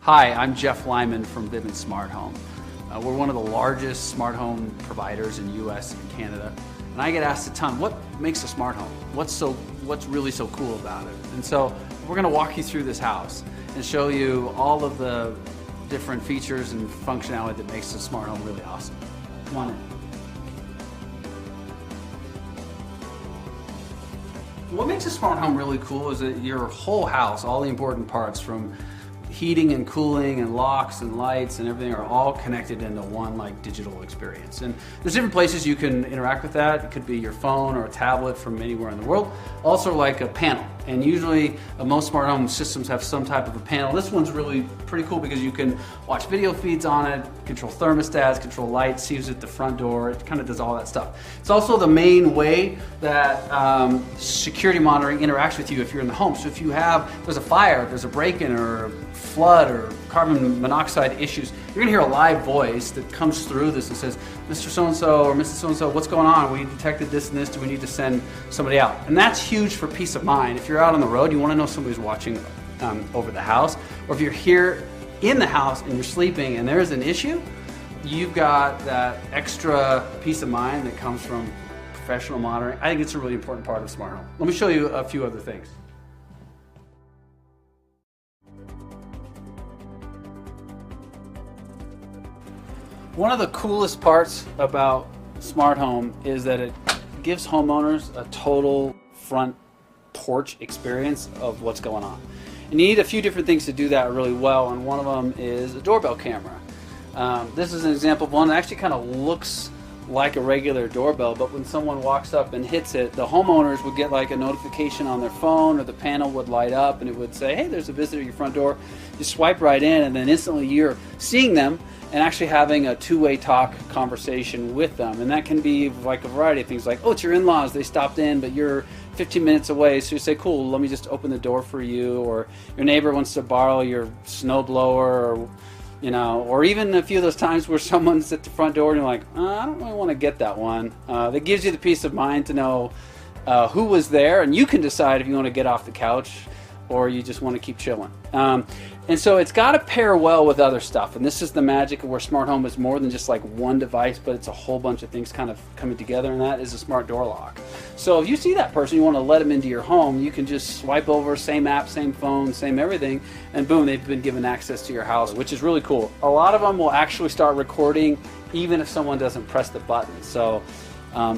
Hi, I'm Jeff Lyman from Vivint Smart Home. We're one of the largest smart home providers in the US and Canada. And I get asked a ton, what makes a smart home? What's really so cool about it? And so we're gonna walk you through this house and show you all of the different features and functionality that makes a smart home really awesome. Come on in. What makes a smart home really cool is that your whole house, all the important parts from heating and cooling and locks and lights and everything are all connected into one digital experience. And there's different places you can interact with that. It could be your phone or a tablet from anywhere in the world. Also like a panel. And usually most smart home systems have some type of a panel. This one's really pretty cool because you can watch video feeds on it, control thermostats, control lights, sees at the front door. It kind of does all that stuff. It's also the main way that security monitoring interacts with you if you're in the home. So if there's a fire, if there's a break-in or a flood or carbon monoxide issues, you're gonna hear a live voice that comes through this and says, Mr. So-and-so or Mrs. So-and-so, what's going on? We detected this and this, do we need to send somebody out? And that's huge for peace of mind. If you're out on the road, you wanna know somebody's watching over the house, or if you're here in the house and you're sleeping and there's an issue, you've got that extra peace of mind that comes from professional monitoring. I think it's a really important part of smart home. Let me show you a few other things. One of the coolest parts about smart home is that it gives homeowners a total front porch experience of what's going on. And you need a few different things to do that really well, and one of them is a doorbell camera. This is an example of one that actually kind of looks like a regular doorbell, but when someone walks up and hits it, the homeowners would get like a notification on their phone, or the panel would light up and it would say, hey, there's a visitor at your front door. You swipe right in and then instantly you're seeing them and actually having a two-way talk conversation with them. And that can be like a variety of things, like, oh, it's your in-laws, they stopped in, but you're 15 minutes away, so you say, cool, let me just open the door for you, or your neighbor wants to borrow your snow blower, or or even a few of those times where someone's at the front door and you're like, I don't really want to get that one. That gives you the peace of mind to know who was there, and you can decide if you want to get off the couch or you just want to keep chilling. And so it's got to pair well with other stuff, and this is the magic of where smart home is more than just like one device, but it's a whole bunch of things kind of coming together, and that is a smart door lock. So if you see that person, you want to let them into your home, you can just swipe over, same app, same phone, same everything, and boom, they've been given access to your house, which is really cool. A lot of them will actually start recording even if someone doesn't press the button. So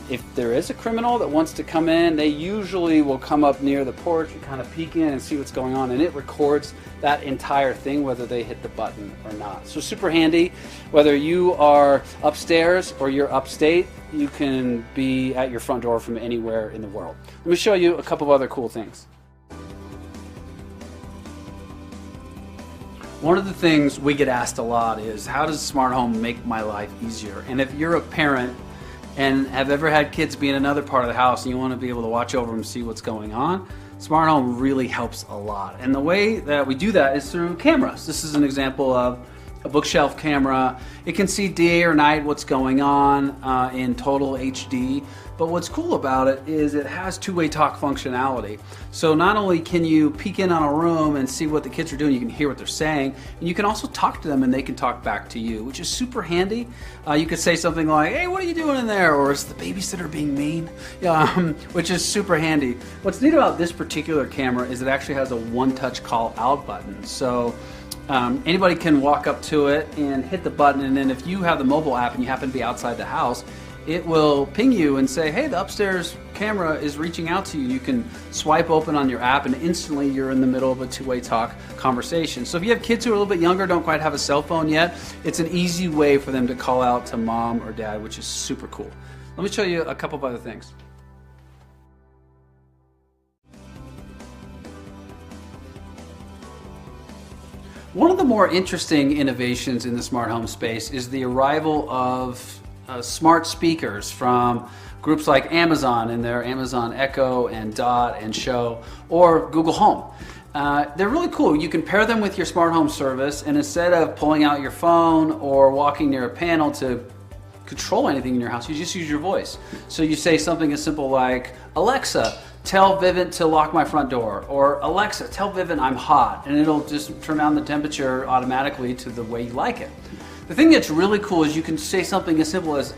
if there is a criminal that wants to come in, they usually will come up near the porch and kind of peek in and see what's going on, and it records that entire thing whether they hit the button or not. So super handy. Whether you are upstairs or you're upstate, you can be at your front door from anywhere in the world. Let me show you a couple of other cool things. One of the things we get asked a lot is, how does smart home make my life easier? And if you're a parent and have ever had kids be in another part of the house and you want to be able to watch over them and see what's going on, smart home really helps a lot. And the way that we do that is through cameras. This is an example of a bookshelf camera. It can see day or night what's going on in total HD. But what's cool about it is it has two-way talk functionality. So not only can you peek in on a room and see what the kids are doing, you can hear what they're saying, and you can also talk to them and they can talk back to you, which is super handy. You could say something like, hey, what are you doing in there? Or is the babysitter being mean? Which is super handy. What's neat about this particular camera is it actually has a one-touch call out button. So anybody can walk up to it and hit the button, and then if you have the mobile app and you happen to be outside the house, it will ping you and say, hey, the upstairs camera is reaching out to you. You can swipe open on your app and instantly you're in the middle of a two-way talk conversation. So if you have kids who are a little bit younger, don't quite have a cell phone yet, it's an easy way for them to call out to mom or dad, which is super cool. Let me show you a couple of other things. One of the more interesting innovations in the smart home space is the arrival of smart speakers from groups like Amazon and their Amazon Echo and Dot and Show, or Google Home. They're really cool. You can pair them with your smart home service, and instead of pulling out your phone or walking near a panel to control anything in your house, you just use your voice. So you say something as simple like, Alexa, tell Vivint to lock my front door, or Alexa, tell Vivint I'm hot, and it'll just turn down the temperature automatically to the way you like it. The thing that's really cool is you can say something as simple as,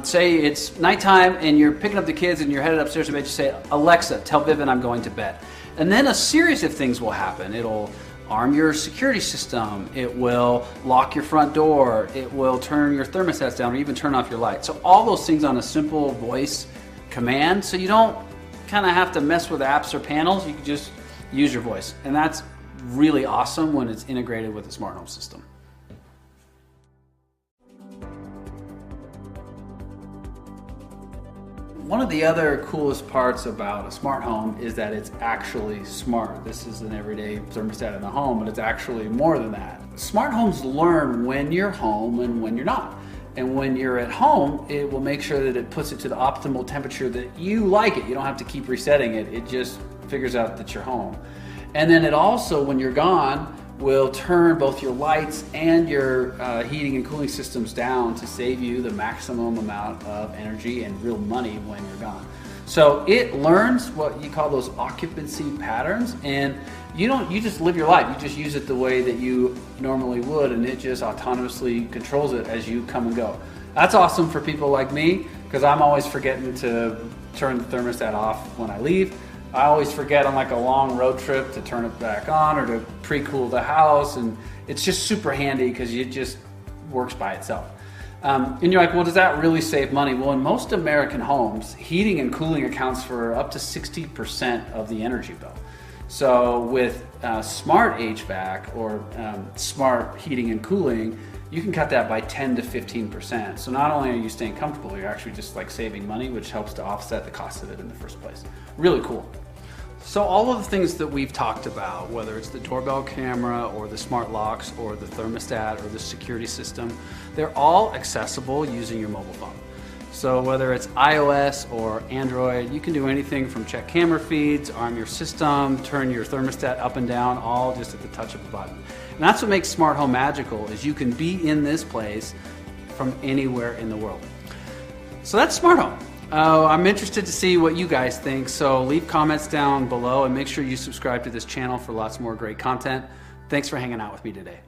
say it's nighttime and you're picking up the kids and you're headed upstairs to bed, you say, Alexa, tell Vivint I'm going to bed. And then a series of things will happen. It'll arm your security system, it will lock your front door, it will turn your thermostats down, or even turn off your light. So all those things on a simple voice command, so you don't kind of have to mess with apps or panels, you can just use your voice. And that's really awesome when it's integrated with a smart home system. One of the other coolest parts about a smart home is that it's actually smart. This is an everyday thermostat in the home, but it's actually more than that. Smart homes learn when you're home and when you're not. And when you're at home, it will make sure that it puts it to the optimal temperature that you like it. You don't have to keep resetting it. It just figures out that you're home. And then it also, when you're gone, will turn both your lights and your heating and cooling systems down to save you the maximum amount of energy and real money when you're gone. So it learns what you call those occupancy patterns, and you just live your life. You just use it the way that you normally would, and it just autonomously controls it as you come and go. That's awesome for people like me, because I'm always forgetting to turn the thermostat off when I leave. I always forget on like a long road trip to turn it back on or to pre-cool the house, and it's just super handy because it just works by itself. And you're like, well, does that really save money? Well, in most American homes, heating and cooling accounts for up to 60% of the energy bill. So with smart HVAC or smart heating and cooling, you can cut that by 10 to 15%. So not only are you staying comfortable, you're actually just like saving money, which helps to offset the cost of it in the first place. Really cool. So all of the things that we've talked about, whether it's the doorbell camera or the smart locks or the thermostat or the security system, they're all accessible using your mobile phone. So whether it's iOS or Android, you can do anything from check camera feeds, arm your system, turn your thermostat up and down, all just at the touch of a button. And that's what makes smart home magical, is you can be in this place from anywhere in the world. So that's smart home. I'm interested to see what you guys think, so leave comments down below and make sure you subscribe to this channel for lots more great content. Thanks for hanging out with me today.